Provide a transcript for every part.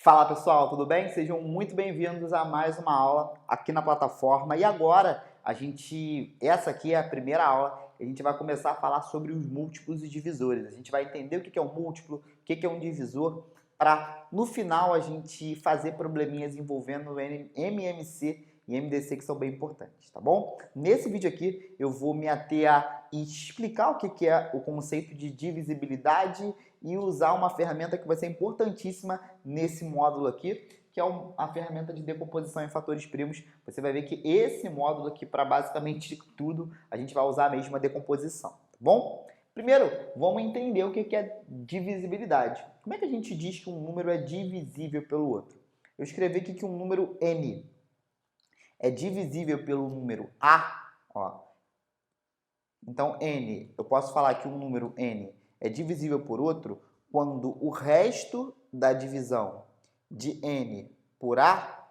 Fala pessoal, tudo bem? Sejam muito bem-vindos a mais uma aula aqui na plataforma. E agora, essa aqui é a primeira aula, a gente vai começar a falar sobre os múltiplos e divisores. A gente vai entender o que é um múltiplo, o que é um divisor, para no final a gente fazer probleminhas envolvendo MMC e MDC que são bem importantes, tá bom? Nesse vídeo aqui eu vou me ater a explicar o que é o conceito de divisibilidade e usar uma ferramenta que vai ser importantíssima nesse módulo aqui, que é a ferramenta de decomposição em fatores primos. Você vai ver que esse módulo aqui, para basicamente tudo, a gente vai usar a mesma decomposição, tá bom? Primeiro, vamos entender o que é divisibilidade. Como é que a gente diz que um número é divisível pelo outro? Eu escrevi aqui que um número n é divisível pelo número a, ó. Então, n, eu posso falar que um número n é divisível por outro quando o resto da divisão de n por a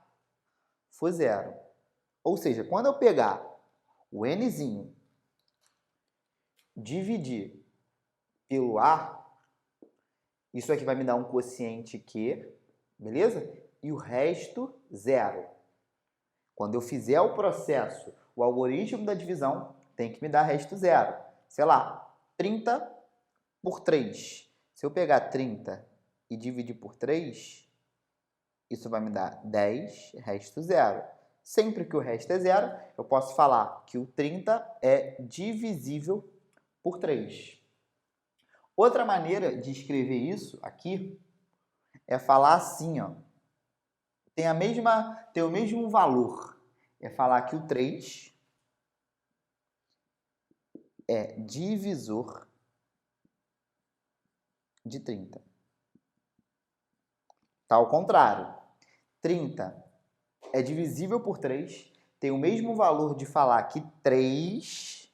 for zero. Ou seja, quando eu pegar o nzinho, dividir pelo a, isso aqui vai me dar um quociente Q, beleza? E o resto, zero. Quando eu fizer o processo, o algoritmo da divisão tem que me dar resto zero. Sei lá, 30 por 3. Se eu pegar 30 e dividir por 3, isso vai me dar 10, resto zero. Sempre que o resto é zero, eu posso falar que o 30 é divisível por 3. Outra maneira de escrever isso aqui é falar assim, ó. Tem o mesmo valor. É falar que o 3 é divisor de 30. Tá ao contrário. 30 é divisível por 3, tem o mesmo valor de falar que 3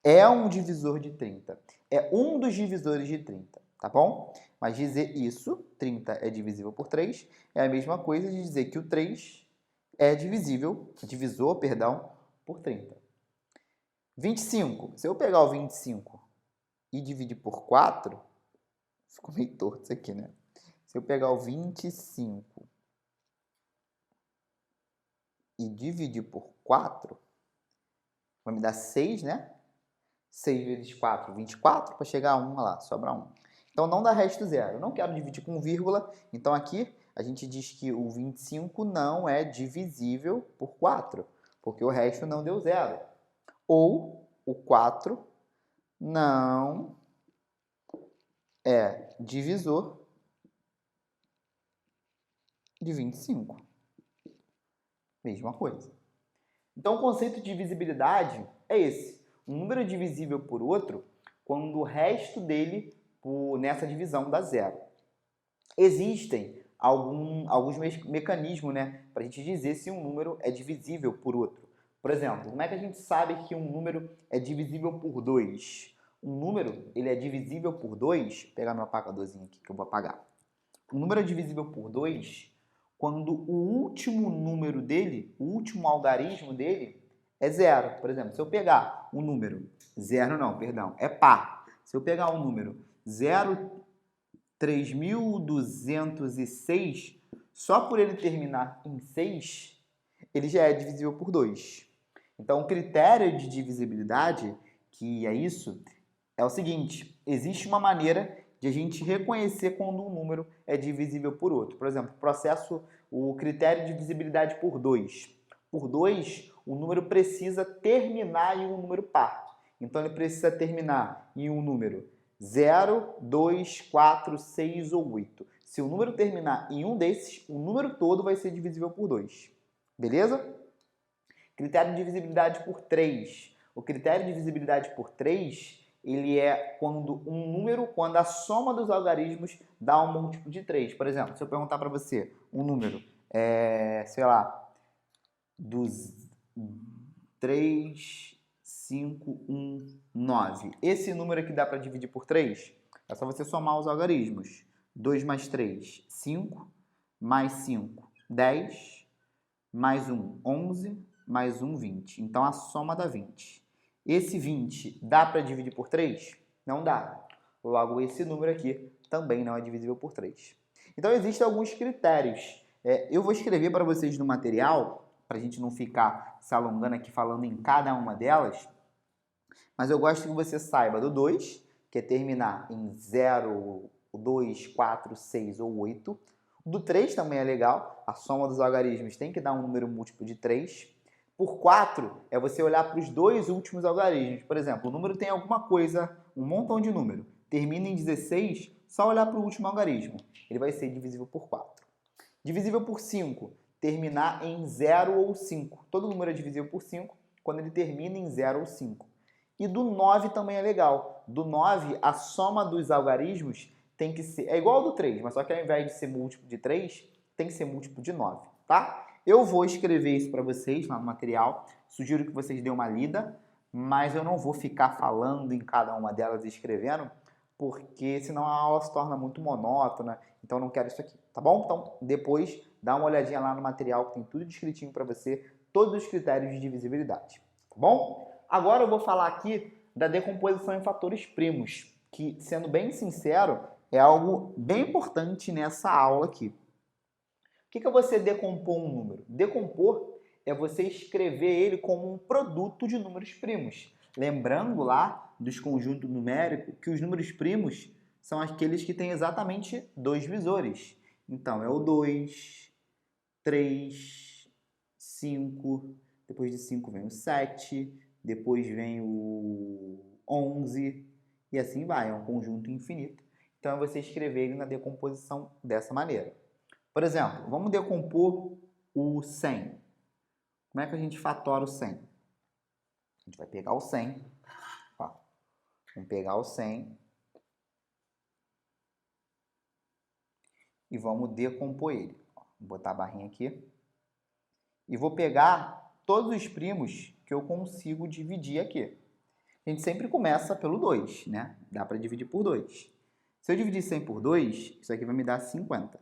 é um divisor de 30. É um dos divisores de 30, tá bom? Mas dizer isso, 30 é divisível por 3, é a mesma coisa de dizer que o 3 é divisor, por 30. 25. Se eu pegar o 25 e dividir por 4, ficou meio torto isso aqui, né? Se eu pegar o 25 e dividir por 4, vai me dar 6, né? 6 vezes 4, 24, para chegar a 1, olha lá, sobra 1. Então, não dá resto zero. Eu não quero dividir com vírgula, então aqui a gente diz que o 25 não é divisível por 4, porque o resto não deu zero. Ou o 4 não é divisor de 25. Mesma coisa. Então, o conceito de divisibilidade é esse. Um número é divisível por outro quando o resto dele, nessa divisão, dá zero. Existem alguns mecanismos, né, para a gente dizer se um número é divisível por outro. Por exemplo, como é que a gente sabe que um número é divisível por 2? Um número ele é divisível por 2, vou pegar meu apagadorzinho aqui que eu vou apagar. Um número é divisível por 2 quando o último número dele, o último algarismo dele é zero. Por exemplo, se eu pegar um número, é par. Se eu pegar um número 3.206, só por ele terminar em 6, ele já é divisível por 2. Então, o critério de divisibilidade, que é isso, é o seguinte: existe uma maneira de a gente reconhecer quando um número é divisível por outro. Por exemplo, o critério de divisibilidade por 2. Por 2, o número precisa terminar em um número par. Então, ele precisa terminar em um número 0, 2, 4, 6 ou 8. Se o número terminar em um desses, o número todo vai ser divisível por 2. Beleza? Critério de divisibilidade por 3. O critério de divisibilidade por 3, ele é quando a soma dos algarismos dá um múltiplo de 3. Por exemplo, se eu perguntar para você um número, sei lá, 3, 5, 1, 9. Esse número aqui dá para dividir por 3? É só você somar os algarismos. 2 mais 3, 5, mais 5, 10, mais 1, 11, mais 1, 20. Então, a soma dá 20. Esse 20 dá para dividir por 3? Não dá. Logo, esse número aqui também não é divisível por 3. Então, existem alguns critérios. Eu vou escrever para vocês no material, para a gente não ficar se alongando aqui falando em cada uma delas, mas eu gosto que você saiba do 2, que é terminar em 0, 2, 4, 6 ou 8. Do 3 também é legal, a soma dos algarismos tem que dar um número múltiplo de 3. Por 4 é você olhar para os dois últimos algarismos. Por exemplo, o número tem alguma coisa, um montão de número, termina em 16, só olhar para o último algarismo. Ele vai ser divisível por 4. Divisível por 5, terminar em 0 ou 5. Todo número é divisível por 5 quando ele termina em 0 ou 5. E do 9 também é legal. Do 9, a soma dos algarismos tem que ser... É igual ao do 3, mas só que ao invés de ser múltiplo de 3, tem que ser múltiplo de 9, tá? Eu vou escrever isso para vocês lá no material. Sugiro que vocês dêem uma lida, mas eu não vou ficar falando em cada uma delas e escrevendo, porque senão a aula se torna muito monótona. Então eu não quero isso aqui, tá bom? Então depois dá uma olhadinha lá no material que tem tudo descritinho para você, todos os critérios de divisibilidade, tá bom? Agora eu vou falar aqui da decomposição em fatores primos, que, sendo bem sincero, é algo bem importante nessa aula aqui. O que é você decompor um número? Decompor é você escrever ele como um produto de números primos. Lembrando lá dos conjuntos numéricos que os números primos são aqueles que têm exatamente dois visores. Então, é o 2, 3, 5, depois de 5 vem o 7, depois vem o 11 e assim vai, é um conjunto infinito. Então, é você escrever ele na decomposição dessa maneira. Por exemplo, vamos decompor o 100. Como é que a gente fatora o 100? A gente vai pegar o 100, ó, vamos pegar o 100 e vamos decompor ele. Ó, vou botar a barrinha aqui e vou pegar todos os primos que eu consigo dividir aqui. A gente sempre começa pelo 2, né? Dá para dividir por 2. Se eu dividir 100 por 2, isso aqui vai me dar 50.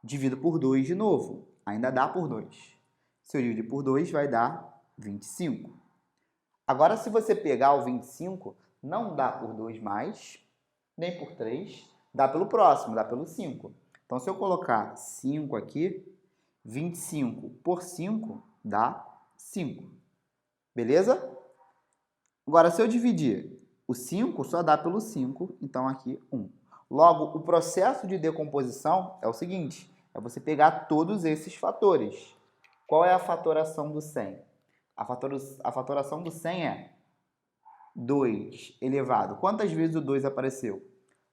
Divido por 2 de novo, ainda dá por 2. Se eu dividir por 2, vai dar 25. Agora, se você pegar o 25, não dá por 2 mais, nem por 3, dá pelo próximo, dá pelo 5. Então, se eu colocar 5 aqui, 25 por 5 dá 5. Beleza? Agora, se eu dividir o 5, só dá pelo 5, então aqui 1. Logo, o processo de decomposição é o seguinte, é você pegar todos esses fatores. Qual é a fatoração do 100? A fatoração do 100 é 2 elevado. Quantas vezes o 2 apareceu?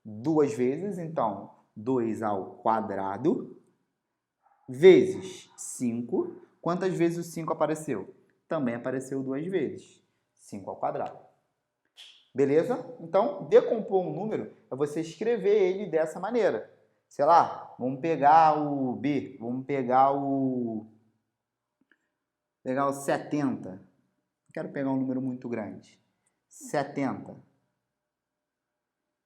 2 vezes, então 2 ao quadrado vezes 5. Quantas vezes o 5 apareceu? Também apareceu 2 vezes. 5 ao quadrado. Beleza? Então, decompor um número é você escrever ele dessa maneira. Sei lá, vamos pegar o B, vamos pegar o 70. Quero pegar um número muito grande. 70.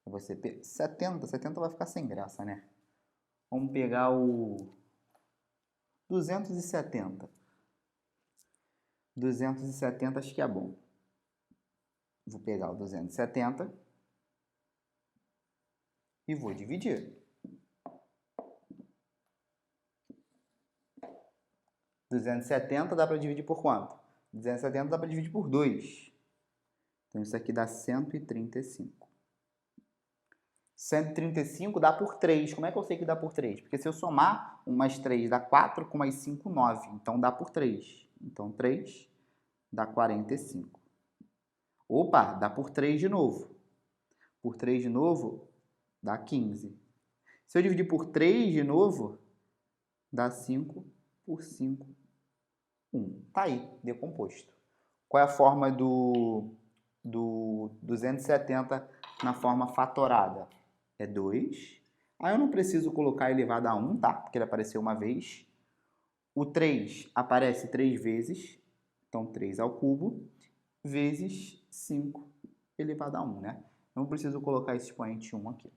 Você 70 vai ficar sem graça, né? Vamos pegar o 270. 270 acho que é bom. Vou pegar o 270 e vou dividir. 270 dá para dividir por quanto? 270 dá para dividir por 2. Então, isso aqui dá 135. 135 dá por 3. Como é que eu sei que dá por 3? Porque se eu somar 1 mais 3 dá 4, com mais 5, 9. Então, dá por 3. Então, 3 dá 45. Opa, dá por 3 de novo. Por 3 de novo, dá 15. Se eu dividir por 3 de novo, dá 5 por 5, 1. Tá aí, decomposto. Qual é a forma do 270 na forma fatorada? É 2. Aí eu não preciso colocar elevado a 1, tá? Porque ele apareceu uma vez. O 3 aparece 3 vezes. Então, 3 ao cubo vezes 5 elevado a 1, né? Não preciso colocar esse expoente 1 aqui.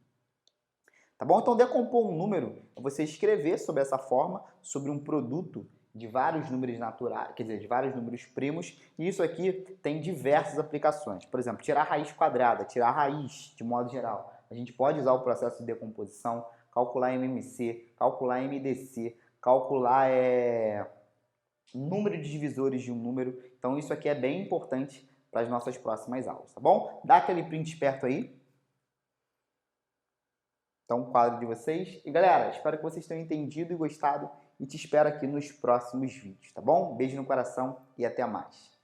Tá bom? Então, decompor um número é você escrever sobre essa forma, sobre um produto de vários números naturais, quer dizer, de vários números primos, e isso aqui tem diversas aplicações. Por exemplo, tirar raiz quadrada, tirar raiz de modo geral. A gente pode usar o processo de decomposição, calcular MMC, calcular MDC, calcular número de divisores de um número. Então isso aqui é bem importante para as nossas próximas aulas, tá bom? Dá aquele print esperto aí. Então, o quadro de vocês. E galera, espero que vocês tenham entendido e gostado. E te espero aqui nos próximos vídeos, tá bom? Beijo no coração e até mais.